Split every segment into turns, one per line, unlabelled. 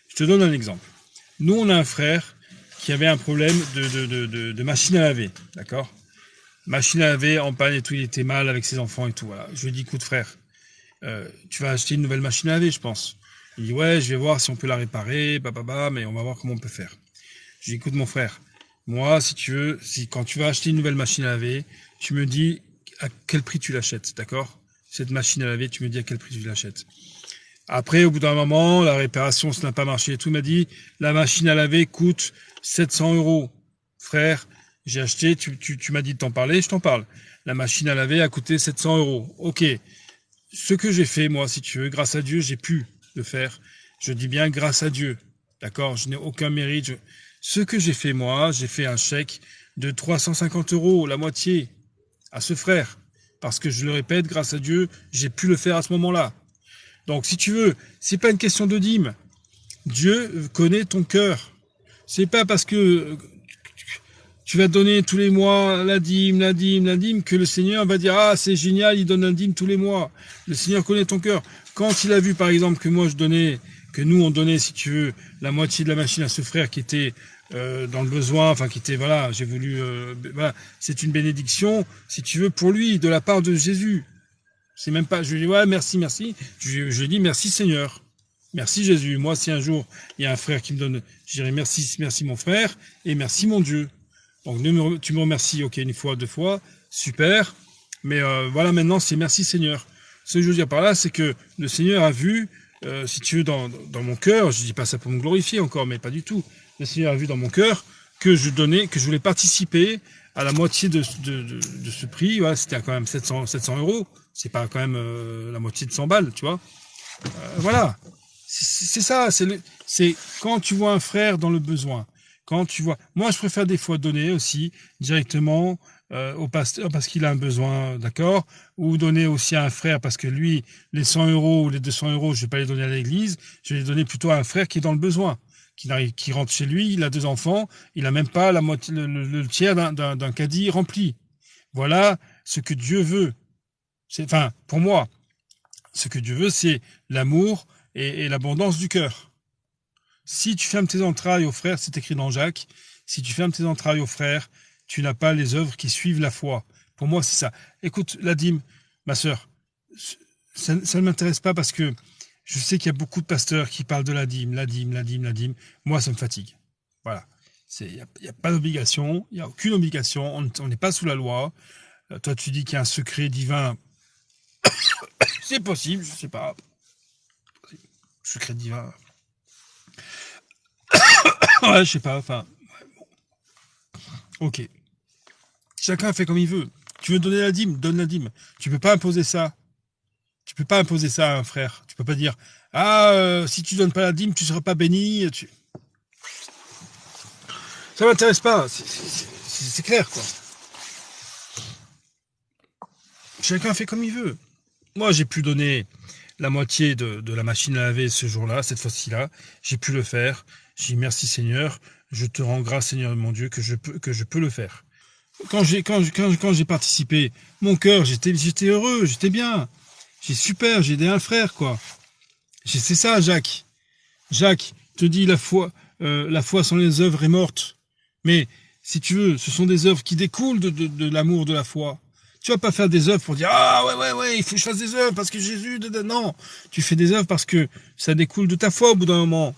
Je te donne un exemple. Nous, on a un frère qui avait un problème de machine à laver, d'accord? Machine à laver en panne et tout, il était mal avec ses enfants et tout. Voilà. Je lui ai dit, écoute frère, tu vas acheter une nouvelle machine à laver, je pense. Il dit, ouais, je vais voir si on peut la réparer, mais on va voir comment on peut faire. Je lui ai dit, écoute mon frère, moi, si tu veux, si quand tu vas acheter une nouvelle machine à laver, tu me dis à quel prix tu l'achètes, d'accord? Cette machine à laver, tu me dis à quel prix tu l'achètes. Après, au bout d'un moment, la réparation, ça n'a pas marché et tout. Il m'a dit, la machine à laver coûte 700 euros. Frère, j'ai acheté, tu m'as dit de t'en parler, je t'en parle. La machine à laver a coûté 700 euros. Ok. Ce que j'ai fait, moi, si tu veux, grâce à Dieu, j'ai pu le faire. Je dis bien grâce à Dieu. D'accord? Je n'ai aucun mérite. Ce que j'ai fait, moi, j'ai fait un chèque de 350 euros, la moitié, à ce frère. Parce que je le répète, grâce à Dieu, j'ai pu le faire à ce moment-là. Donc, si tu veux, c'est pas une question de dîme. Dieu connaît ton cœur. C'est pas parce que tu vas donner tous les mois la dîme, que le Seigneur va dire ah c'est génial, il donne un dîme tous les mois. Le Seigneur connaît ton cœur. Quand il a vu par exemple que moi je donnais, que nous on donnait si tu veux la moitié de la machine à ce frère qui était dans le besoin, enfin qui était voilà, j'ai voulu voilà, c'est une bénédiction si tu veux pour lui de la part de Jésus. C'est même pas, je lui dis ouais merci. Je lui dis merci Seigneur. Merci Jésus. Moi, si un jour il y a un frère qui me donne, je dirais merci mon frère et merci mon Dieu. Donc tu me remercies, ok, une fois, deux fois, super. Mais voilà, maintenant c'est merci Seigneur. Ce que je veux dire par là, c'est que le Seigneur a vu, si tu veux, dans mon cœur, je dis pas ça pour me glorifier encore, mais pas du tout. Le Seigneur a vu dans mon cœur que je donnais, que je voulais participer à la moitié de ce prix. Voilà, c'était quand même 700 euros. C'est pas quand même la moitié de 100 balles, tu vois. Voilà. C'est ça, c'est quand tu vois un frère dans le besoin, quand tu vois, moi je préfère des fois donner aussi directement au pasteur parce qu'il a un besoin, d'accord, ou donner aussi à un frère parce que lui, les 100 euros ou les 200 euros, je vais pas les donner à l'église, je vais les donner plutôt à un frère qui est dans le besoin, qui rentre chez lui, il a 2 enfants, il a même pas la moitié, le tiers d'un caddie rempli. Voilà ce que Dieu veut. Enfin, pour moi, ce que Dieu veut, c'est l'amour et l'abondance du cœur. Si tu fermes tes entrailles aux frères, c'est écrit dans Jacques, si tu fermes tes entrailles aux frères, tu n'as pas les œuvres qui suivent la foi. Pour moi, c'est ça. Écoute, la dîme, ma sœur, ça ne m'intéresse pas parce que je sais qu'il y a beaucoup de pasteurs qui parlent de la dîme. Moi, ça me fatigue. Voilà. Il n'y a pas d'obligation, il n'y a aucune obligation, on n'est pas sous la loi. Toi, tu dis qu'il y a un secret divin. C'est possible, je sais pas. Secret divin. Ouais, je sais pas, enfin. Ouais, bon. Ok. Chacun fait comme il veut. Tu veux donner la dîme, donne la dîme. Tu peux pas imposer ça. Tu peux pas imposer ça à un frère. Tu peux pas dire si tu donnes pas la dîme, tu seras pas béni. Ça m'intéresse pas. C'est clair quoi. Chacun fait comme il veut. Moi, j'ai pu donner la moitié de la machine à laver ce jour-là, cette fois-ci-là. J'ai pu le faire. J'ai dit merci Seigneur. Je te rends grâce Seigneur mon Dieu que je peux le faire. Quand j'ai participé, mon cœur, j'étais heureux, j'étais bien. J'ai super, j'ai aidé un frère, quoi. C'est ça, Jacques. Jacques te dit la foi sans les œuvres est morte. Mais, si tu veux, ce sont des œuvres qui découlent de l'amour de la foi. Tu vas pas faire des œuvres pour dire, ah ouais, il faut que je fasse des œuvres parce que Jésus, non. Tu fais des œuvres parce que ça découle de ta foi au bout d'un moment.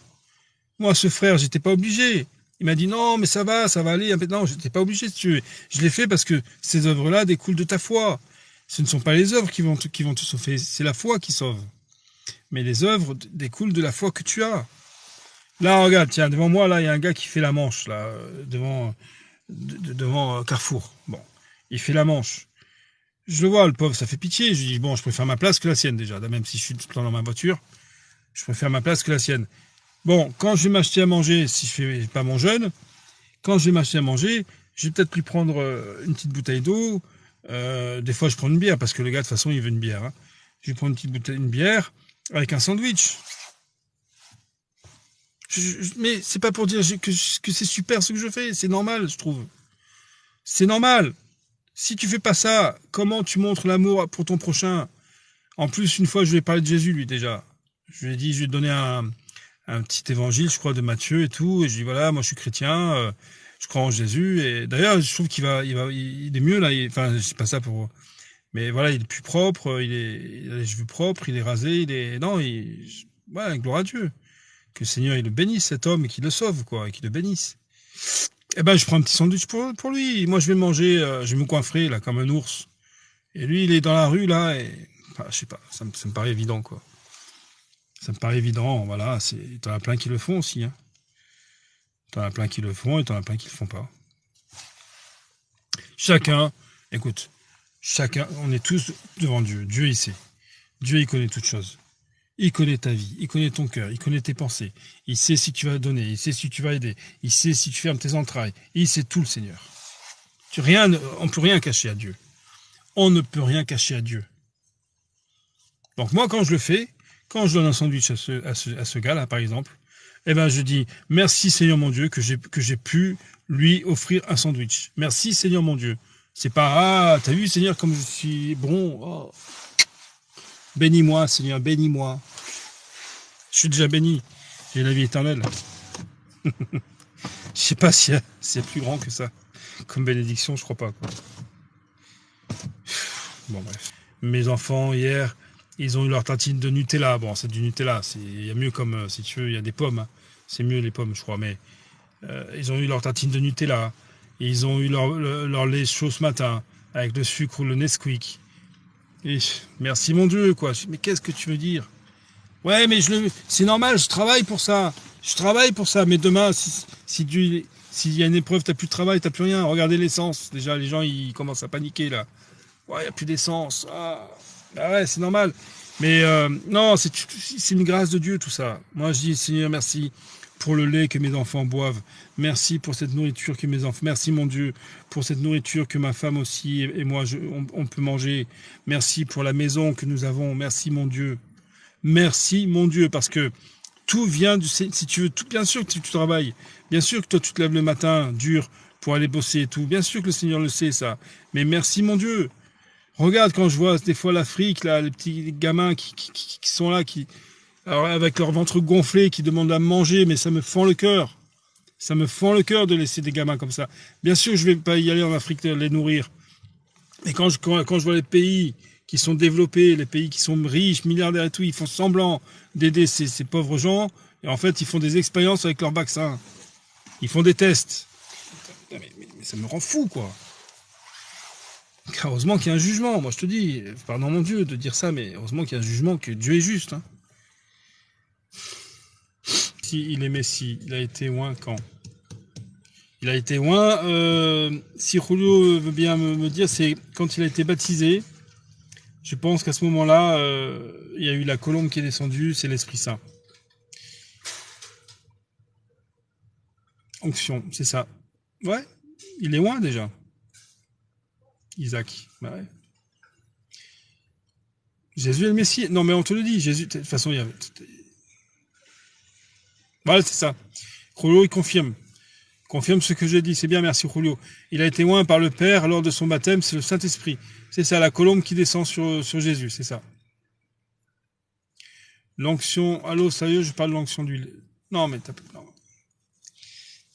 Moi, ce frère, j'étais pas obligé. Il m'a dit non, mais ça va aller. Non, j'étais pas obligé si tu veux. Je l'ai fait parce que ces œuvres-là découlent de ta foi. Ce ne sont pas les œuvres qui vont te sauver, c'est la foi qui sauve. Mais les œuvres découlent de la foi que tu as. Là, regarde, tiens, devant moi, là, il y a un gars qui fait la manche, là, devant Carrefour. Bon, il fait la manche. Je le vois, le pauvre, ça fait pitié. Je dis, bon, je préfère ma place que la sienne, déjà. Même si je suis tout le temps dans ma voiture, je préfère ma place que la sienne. Bon, quand je vais m'acheter à manger, si je fais pas mon jeûne, quand je vais m'acheter à manger, je vais peut-être lui prendre une petite bouteille d'eau. Des fois, je prends une bière, parce que le gars, de toute façon, il veut une bière. Hein. Je vais prendre une bière avec un sandwich. Mais c'est pas pour dire que c'est super ce que je fais. C'est normal, je trouve. C'est normal. Si tu fais pas ça, comment tu montres l'amour pour ton prochain? En plus, une fois, je lui ai parlé de Jésus, lui, déjà. Je lui ai dit, je vais te donner un petit évangile, je crois, de Matthieu et tout. Et je dis voilà, moi je suis chrétien, je crois en Jésus. Et d'ailleurs, je trouve il est mieux là. Enfin, c'est pas ça pour. Mais voilà, il est plus propre, il a les cheveux propres, il est rasé, non, ouais, gloire à Dieu. Que le Seigneur il le bénisse cet homme et qu'il le sauve quoi, et qu'il le bénisse. Eh ben, je prends un petit sandwich pour lui. Moi, je vais manger, je vais me coinfrer là comme un ours. Et lui, il est dans la rue là et enfin, je sais pas, ça me paraît évident quoi. Ça me paraît évident, voilà. T'en as plein qui le font aussi. Hein. T'en as plein qui le font et t'en as plein qui le font pas. Chacun, écoute, chacun, on est tous devant Dieu. Dieu il sait. Dieu il connaît toutes choses. Il connaît ta vie, il connaît ton cœur, il connaît tes pensées. Il sait si tu vas donner, il sait si tu vas aider, il sait si tu fermes tes entrailles. Il sait tout le Seigneur. On ne peut rien cacher à Dieu. On ne peut rien cacher à Dieu. Donc moi, quand je le fais, quand je donne un sandwich à ce gars-là, par exemple, eh ben je dis merci Seigneur mon Dieu que j'ai pu lui offrir un sandwich. Merci Seigneur mon Dieu. C'est pas t'as vu Seigneur comme je suis bon. Oh. Bénis-moi Seigneur, bénis-moi. Je suis déjà béni. J'ai la vie éternelle. Je sais pas si c'est plus grand que ça. Comme bénédiction, je crois pas. Quoi. Bon bref. Mes enfants hier, ils ont eu leur tartine de Nutella. Bon, c'est du Nutella. Il y a mieux comme si tu veux, il y a des pommes. Hein. C'est mieux les pommes, je crois. Mais ils ont eu leur tartine de Nutella. Et ils ont eu leur lait chaud ce matin avec le sucre ou le Nesquik. Et merci mon Dieu, quoi. Mais qu'est-ce que tu veux dire? Ouais, mais c'est normal, je travaille pour ça. Je travaille pour ça. Mais demain, s'il y a une épreuve, t'as plus de travail, t'as plus rien. Regardez l'essence. Déjà, les gens, ils commencent à paniquer, là. Ouais, il n'y a plus d'essence. Ah ouais, c'est normal. Mais non, c'est une grâce de Dieu, tout ça. Moi, je dis, Seigneur, merci pour le lait que mes enfants boivent. Merci pour cette nourriture que mes enfants... Merci, mon Dieu, pour cette nourriture que ma femme aussi et moi, on peut manger. Merci pour la maison que nous avons. Merci, mon Dieu. Merci, mon Dieu, parce que tout vient du... Si tu veux, bien sûr que tu travailles. Bien sûr que toi, tu te lèves le matin, dur, pour aller bosser et tout. Bien sûr que le Seigneur le sait, ça. Mais merci, mon Dieu. Regarde quand je vois des fois l'Afrique, là, les petits gamins qui sont là, alors avec leur ventre gonflé, qui demandent à manger, mais ça me fend le cœur. Ça me fend le cœur de laisser des gamins comme ça. Bien sûr, je vais pas y aller en Afrique les nourrir. Mais quand je vois les pays qui sont développés, les pays qui sont riches, milliardaires et tout, ils font semblant d'aider ces pauvres gens, et en fait, ils font des expériences avec leurs vaccins. Ils font des tests. Mais ça me rend fou, quoi. Heureusement qu'il y a un jugement, moi je te dis, pardon mon Dieu de dire ça, mais heureusement qu'il y a un jugement, que Dieu est juste. Hein. Si il est Messie, il a été oint quand? Il a été oint, si Julio veut bien me dire, c'est quand il a été baptisé. Je pense qu'à ce moment-là, il y a eu la colombe qui est descendue, c'est l'Esprit Saint. Onction, c'est ça. Ouais, il est oint déjà. Isaac, bah ouais. Jésus est le Messie. Non, mais on te le dit, Jésus, de toute façon, il y avait... Voilà, c'est ça. Julio, il confirme. Confirme ce que j'ai dit. C'est bien, merci Julio. Il a été oint par le Père lors de son baptême, c'est le Saint-Esprit. C'est ça, la colombe qui descend sur Jésus, c'est ça. L'onction, allô, sérieux, je parle de l'onction d'huile. Non, mais non.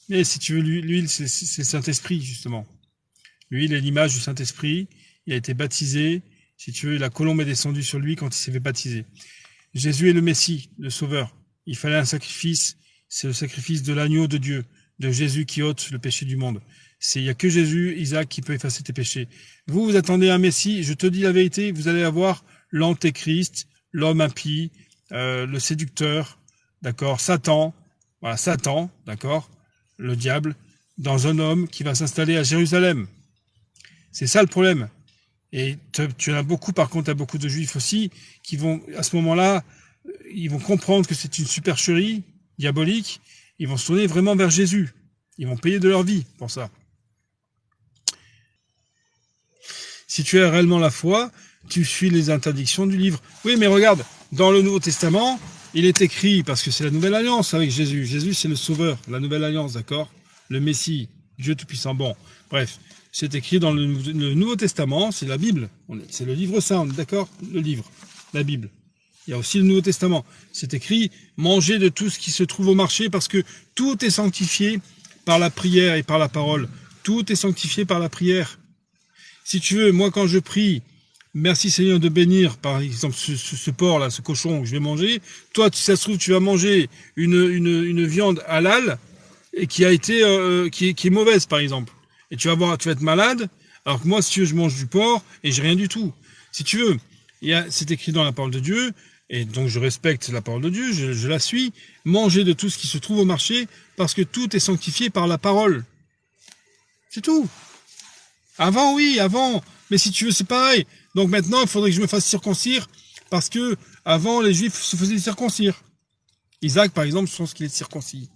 Mais si tu veux, l'huile, c'est le Saint-Esprit, justement. L'huile est l'image du Saint-Esprit. Il a été baptisé. Si tu veux, la colombe est descendue sur lui quand il s'est fait baptiser. Jésus est le Messie, le Sauveur. Il fallait un sacrifice. C'est le sacrifice de l'agneau de Dieu, de Jésus qui ôte le péché du monde. Il n'y a que Jésus, Isaac, qui peut effacer tes péchés. Vous attendez un Messie. Je te dis la vérité, vous allez avoir l'antéchrist, l'homme impie, le séducteur, d'accord, Satan, voilà, Satan, d'accord, le diable, dans un homme qui va s'installer à Jérusalem. C'est ça le problème. Et tu en as beaucoup, par contre, tu as beaucoup de juifs aussi, qui vont, à ce moment-là, ils vont comprendre que c'est une supercherie diabolique, ils vont se tourner vraiment vers Jésus. Ils vont payer de leur vie pour ça. Si tu as réellement la foi, tu suis les interdictions du livre. Oui, mais regarde, dans le Nouveau Testament, il est écrit, parce que c'est la nouvelle alliance avec Jésus. Jésus, c'est le Sauveur, la nouvelle alliance, d'accord? Le Messie, Dieu Tout-Puissant. Bon, bref, c'est écrit dans le Nouveau Testament, c'est la Bible. C'est le livre saint, d'accord? Le livre, la Bible. Il y a aussi le Nouveau Testament. C'est écrit, mangez de tout ce qui se trouve au marché parce que tout est sanctifié par la prière et par la parole. Tout est sanctifié par la prière. Si tu veux, moi quand je prie, merci Seigneur de bénir, par exemple, ce porc-là, ce cochon que je vais manger, toi, si ça se trouve, tu vas manger une viande halal et qui a été, qui est mauvaise, par exemple. Et tu vas être malade, alors que moi, si tu veux, je mange du porc et j'ai rien du tout. Si tu veux, c'est écrit dans la parole de Dieu, et donc je respecte la parole de Dieu, je la suis. Mangez de tout ce qui se trouve au marché, parce que tout est sanctifié par la parole. C'est tout. Avant, oui, avant. Mais si tu veux, c'est pareil. Donc maintenant, il faudrait que je me fasse circoncire, parce que avant, les Juifs se faisaient circoncire. Isaac, par exemple, je pense qu'il est circoncis.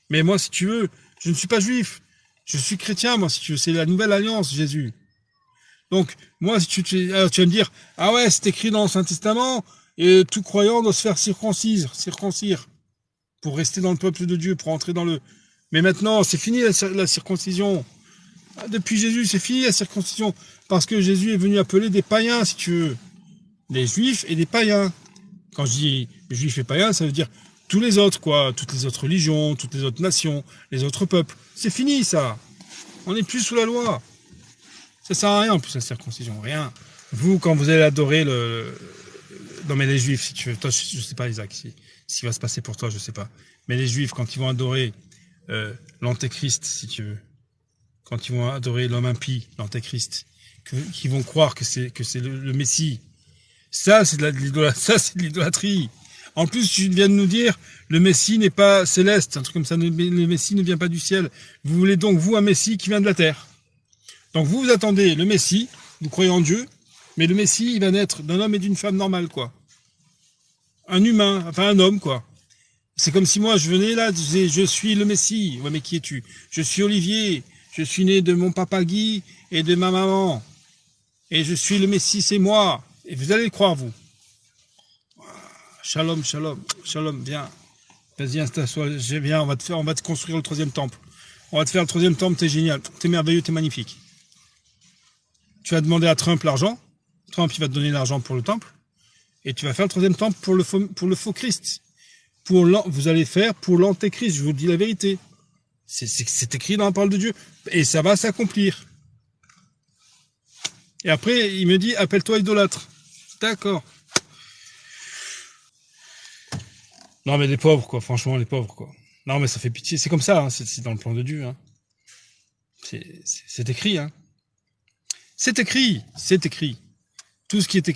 Mais moi, si tu veux, je ne suis pas juif. Je suis chrétien, moi, si tu veux. C'est la nouvelle alliance, Jésus. Donc, moi, si alors, tu vas me dire, ah ouais, c'est écrit dans l'Ancien Testament, et tout croyant doit se faire circoncire, pour rester dans le peuple de Dieu, pour entrer dans le... Mais maintenant, c'est fini la circoncision. Depuis Jésus, c'est fini la circoncision, parce que Jésus est venu appeler des païens, si tu veux. Des juifs et des païens. Quand je dis juifs et païens, ça veut dire tous les autres, quoi. Toutes les autres religions, toutes les autres nations, les autres peuples. C'est fini, ça. On n'est plus sous la loi. Ça sert à rien, en plus, la circoncision. Rien. Vous, quand vous allez adorer non, mais les juifs, si tu veux. Toi, je sais pas, Isaac, ce qui va se passer pour toi, je sais pas. Mais les juifs, quand ils vont adorer l'antéchrist, si tu veux. Quand ils vont adorer l'homme impie, l'antéchrist, qui vont croire que c'est le Messie. Ça, c'est de l'idolâtrie. En plus, tu viens de nous dire, le Messie n'est pas céleste, un truc comme ça, le Messie ne vient pas du ciel. Vous voulez donc, vous, un Messie qui vient de la terre. Donc vous attendez le Messie, vous croyez en Dieu, mais le Messie, il va naître d'un homme et d'une femme normale, quoi. Un humain, enfin un homme, quoi. C'est comme si moi, je venais là, je disais, je suis le Messie. Ouais, mais qui es-tu? Je suis Olivier. Je suis né de mon papa Guy et de ma maman. Et je suis le Messie, c'est moi. Et vous allez le croire, vous. Shalom, shalom, shalom, viens. Vas-y, installe-toi, viens, on va te construire le 3e temple. On va te faire le 3e temple, t'es génial, t'es merveilleux, t'es magnifique. Tu vas demander à Trump l'argent. Trump, il va te donner l'argent pour le temple. Et tu vas faire le 3e temple pour le faux Christ. Vous allez faire pour l'antéchrist, je vous dis la vérité. C'est écrit dans la parole de Dieu. Et ça va s'accomplir. Et après, il me dit, appelle-toi idolâtre. D'accord. Non, mais les pauvres, quoi. Franchement, les pauvres, quoi. Non, mais ça fait pitié. C'est comme ça, hein. C'est dans le plan de Dieu, hein. C'est écrit, hein. C'est écrit. Tout ce qui est écrit.